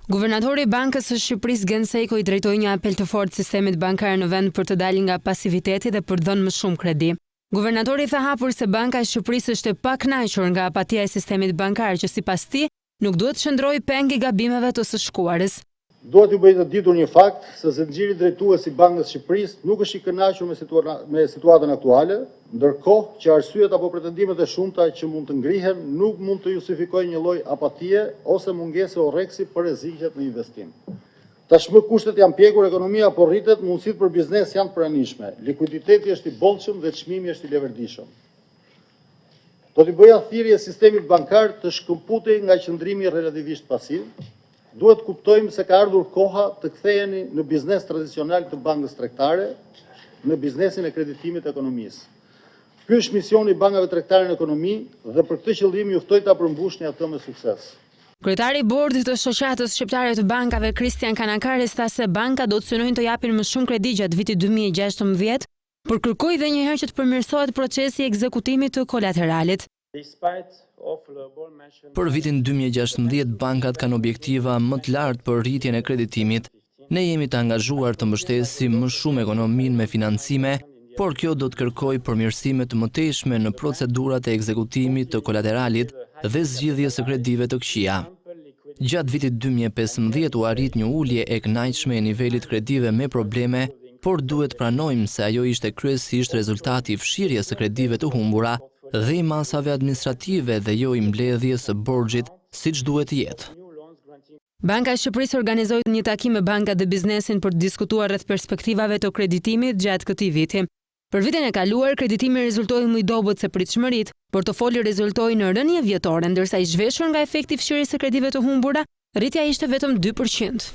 Guvernatori i Bankës së Shqipërisë Gen Sejko i drejtoi një apel të fortë sistemit bankar në vend për të dalë nga pasiviteti dhe për të dhënë më shumë kredi. Guvernatori tha hapur se Banka e Shqipërisë është e pakënaqur nga apatia e sistemit bankar që sipas tij nuk duhet të shndrojë peng i gabimeve të së shkuarës. Duhet ju bëjë të ditur një fakt se zënxhiri drejtues i Bankës së Shqipërisë nuk është i kënaqur me situatën aktuale, ndërkohë që arsyet apo pretendimet e shumta që mund të ngrihen nuk mund të justifikojnë një lloj apatie ose mungese orreksi për rreziqet në investim. Tashmë kushtet janë pjekur, ekonomia po rritet, mundësitë për biznes janë të pranishme, likuiditeti është i bollshëm dhe çmimi është i leverdishëm. Do t'i bëja thirrje sistemit bankar të shkëmputej nga qëndrimi relativisht pasiv. Duhet kuptojmë se ka ardhur koha të ktheheni në biznes tradicional të bankës tregtare, në biznesin e kreditimit të ekonomisë. Ky është misioni i bankave tregtare në ekonomi dhe për këtë qëllim ju ftoj ta përmbushni atë me sukses. Kryetari i bordit të Shoqatës Shqiptare të Bankave Kristian Kanakaris tha se banka do të synojnë të japin më shumë kredi gjatë vitit 2016, por kërkoi edhe një herë që të përmirësohet procesi i ekzekutimit të kolateralit. Për vitin 2016, bankat kanë objektiva më të lartë për rritjen e kreditimit. Ne jemi të angazhuar të mbështesim më shumë ekonominë me financime, por kjo do të kërkojë përmirësime të mëtejshme në procedurat e ekzekutimit të kolateralit dhe zgjidhjes së kredive të këqija. Gjatë vitit 2015 u arrit një ulje e kënaqshme e nivelit kredive me probleme, por duhet pranojmë se ajo ishte kryesisht rezultati i fshirjes së kredive të humbura dhe i masave administrative dhe jo i mbledhjes së borxhit siç duhet të jetë. Banka e Shqipërisë organizoi një takim me bankat dhe biznesin për të diskutuar rreth perspektivave të kreditimit gjatë këtij viti. Për vitin e kaluar, kreditimi rezultoi më i dobët se pritshmëritë, portofoli rezultoi në rënje vjetore, ndërsa i zhveshur nga efekti i fshirjes së kredive të humbura, rritja ishte vetëm 2%.